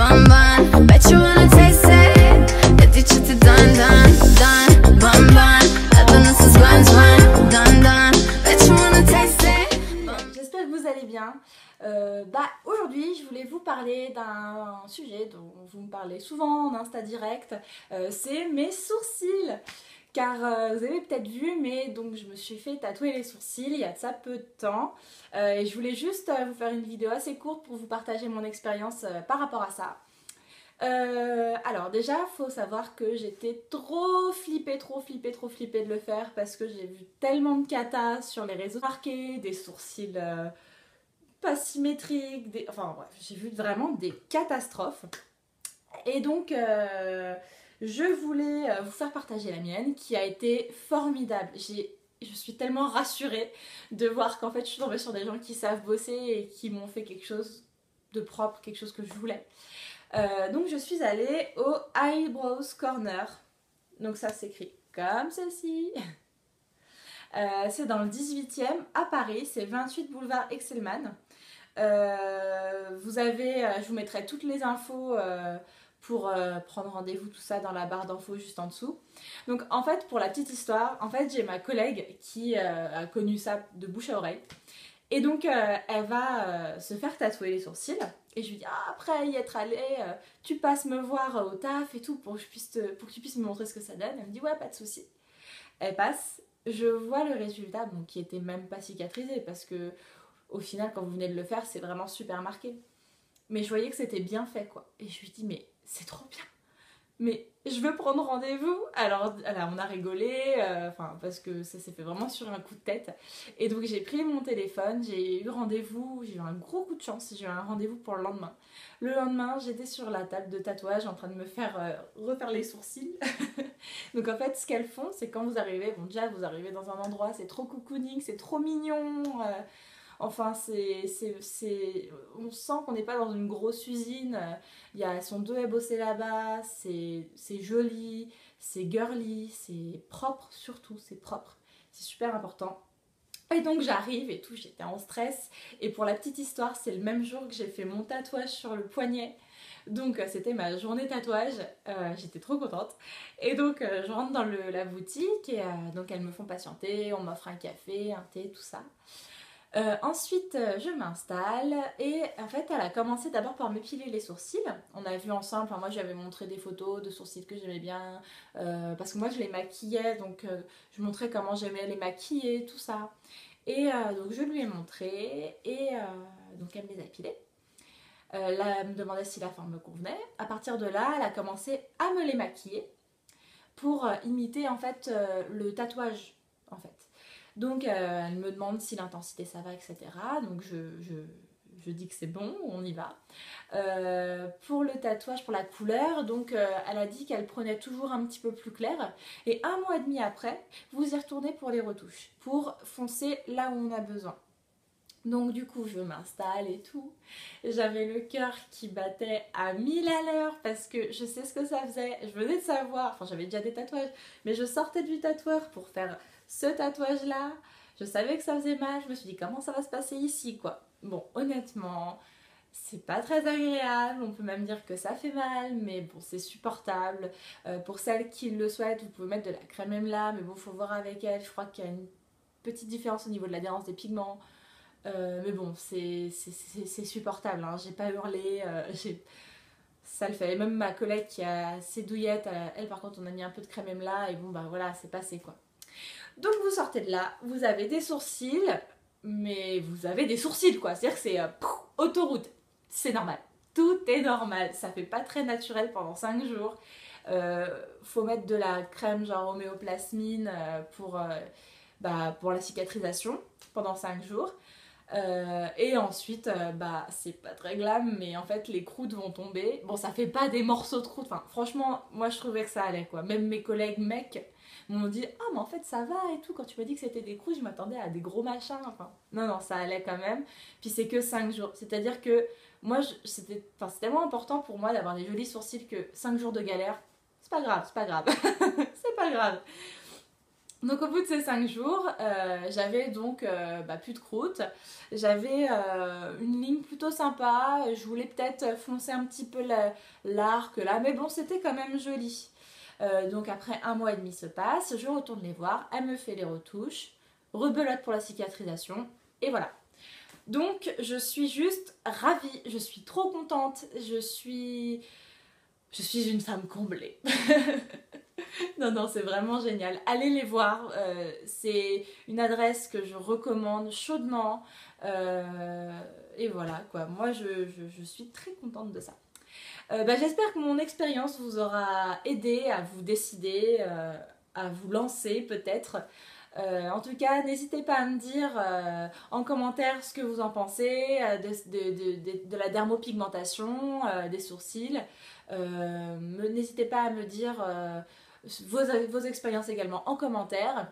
bun bun. Bet you wanna taste it. Yedi çıtı dun dun dun. Bun bun. Adınızsız bun bun. Dun dun. Bet you wanna taste it. J'espère que vous allez bien. Aujourd'hui, je voulais vous parler d'un sujet dont vous me parlez souvent en Insta Direct, c'est mes sourcils. Car vous avez peut-être vu, mais donc je me suis fait tatouer les sourcils il y a de ça peu de temps. Et je voulais juste vous faire une vidéo assez courte pour vous partager mon expérience par rapport à ça. Alors déjà, faut savoir que j'étais trop flippée de le faire parce que j'ai vu tellement de catas sur les réseaux marqués, des sourcils pas symétriques, enfin bref, j'ai vu vraiment des catastrophes. Et donc je voulais vous faire partager la mienne qui a été formidable. Je suis tellement rassurée de voir qu'en fait je suis tombée sur des gens qui savent bosser et qui m'ont fait quelque chose de propre, quelque chose que je voulais. Donc je suis allée au Eyebrows Corner. Donc ça s'écrit comme ceci. C'est dans le 18e à Paris, c'est 28 boulevard Excelman. Je vous mettrai toutes les infos pour prendre rendez-vous, tout ça dans la barre d'infos juste en dessous. Donc en fait, pour la petite histoire, en fait j'ai ma collègue qui a connu ça de bouche à oreille. Et donc elle va se faire tatouer les sourcils. Et je lui dis, ah, après y être allée, tu passes me voir au taf et tout pour que tu puisses me montrer ce que ça donne. Elle me dit, ouais, pas de souci. Elle passe, je vois le résultat, donc qui était même pas cicatrisé parce que au final, quand vous venez de le faire, c'est vraiment super marqué. Mais je voyais que c'était bien fait, quoi. Et je lui dis, mais c'est trop bien. Mais je veux prendre rendez-vous. Alors on a rigolé, parce que ça s'est fait vraiment sur un coup de tête. Et donc j'ai pris mon téléphone, j'ai eu rendez-vous, j'ai eu un gros coup de chance, j'ai eu un rendez-vous pour le lendemain. Le lendemain, j'étais sur la table de tatouage en train de me faire refaire les sourcils. Donc en fait, ce qu'elles font, c'est quand vous arrivez, bon déjà vous arrivez dans un endroit, c'est trop cocooning, c'est trop mignon. Enfin, on sent qu'on n'est pas dans une grosse usine. Elles sont deux à bosser là-bas. C'est joli, c'est girly, c'est propre surtout, c'est propre. C'est super important. Et donc j'arrive et tout, j'étais en stress. Et pour la petite histoire, c'est le même jour que j'ai fait mon tatouage sur le poignet. Donc c'était ma journée tatouage, j'étais trop contente. Et donc je rentre dans la boutique et donc elles me font patienter, on m'offre un café, un thé, tout ça. Ensuite je m'installe et en fait elle a commencé d'abord par m'épiler les sourcils. On a vu ensemble, enfin, moi j'avais montré des photos de sourcils que j'aimais bien parce que moi je les maquillais, donc je montrais comment j'aimais les maquiller, tout ça. Et donc je lui ai montré et donc elle me les a épilés. Là elle me demandait si la forme me convenait. À partir de là elle a commencé à me les maquiller pour imiter en fait le tatouage en fait. Donc elle me demande si l'intensité ça va, etc. Donc je dis que c'est bon, on y va. Pour le tatouage, pour la couleur, donc elle a dit qu'elle prenait toujours un petit peu plus clair. Et 1 mois et demi après, vous y retournez pour les retouches, pour foncer là où on a besoin. Donc du coup je m'installe et tout, j'avais le cœur qui battait à 1000 à l'heure parce que je sais ce que ça faisait, je venais de savoir, enfin j'avais déjà des tatouages, mais je sortais du tatoueur pour faire ce tatouage là, je savais que ça faisait mal, je me suis dit comment ça va se passer ici quoi. Bon honnêtement, c'est pas très agréable, on peut même dire que ça fait mal, mais bon c'est supportable. Pour celles qui le souhaitent, vous pouvez mettre de la crème Emla, mais bon faut voir avec elle, je crois qu'il y a une petite différence au niveau de l'adhérence des pigments. Mais bon, c'est supportable, hein. J'ai pas hurlé, ça le fait. Et même ma collègue qui a assez douillette, elle par contre on a mis un peu de crème Emla et bon bah voilà, c'est passé quoi. Donc vous sortez de là, vous avez des sourcils, mais vous avez des sourcils quoi, c'est-à-dire que c'est autoroute, c'est normal. Tout est normal, ça fait pas très naturel pendant 5 jours. Faut mettre de la crème genre homéoplasmine pour la cicatrisation pendant 5 jours. Et ensuite, c'est pas très glam, mais en fait les croûtes vont tomber. Bon, ça fait pas des morceaux de croûte, enfin franchement, moi je trouvais que ça allait quoi. Même mes collègues mecs m'ont dit ah mais en fait ça va et tout, quand tu m'as dit que c'était des croûtes je m'attendais à des gros machins, enfin non ça allait quand même. Puis c'est que 5 jours, c'est à dire que moi c'était tellement important pour moi d'avoir des jolis sourcils que 5 jours de galère c'est pas grave c'est pas grave. Donc au bout de ces 5 jours, j'avais donc plus de croûte, j'avais une ligne plutôt sympa, je voulais peut-être foncer un petit peu l'arc là, mais bon c'était quand même joli. Donc après 1 mois et demi se passe, je retourne les voir, elle me fait les retouches, rebelote pour la cicatrisation, et voilà. Donc je suis juste ravie, je suis trop contente, je suis une femme comblée. Non, non, c'est vraiment génial. Allez les voir. C'est une adresse que je recommande chaudement. Et voilà, quoi. Moi, je suis très contente de ça. J'espère que mon expérience vous aura aidé à vous décider, à vous lancer peut-être. En tout cas, n'hésitez pas à me dire en commentaire ce que vous en pensez de la dermopigmentation, des sourcils. N'hésitez pas à me dire vos expériences également en commentaire.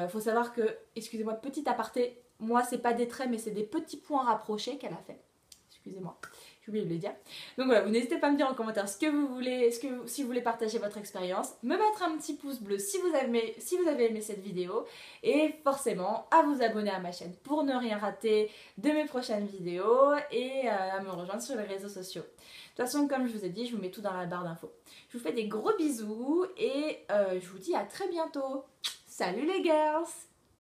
Faut savoir que, excusez-moi, petit aparté, moi c'est pas des traits mais c'est des petits points rapprochés qu'elle a fait. Excusez-moi, j'ai oublié de le dire. Donc voilà, vous n'hésitez pas à me dire en commentaire ce que vous voulez, si vous voulez partager votre expérience, me mettre un petit pouce bleu si vous avez aimé cette vidéo, et forcément à vous abonner à ma chaîne pour ne rien rater de mes prochaines vidéos, et à me rejoindre sur les réseaux sociaux. De toute façon, comme je vous ai dit, je vous mets tout dans la barre d'infos. Je vous fais des gros bisous et je vous dis à très bientôt. Salut les girls!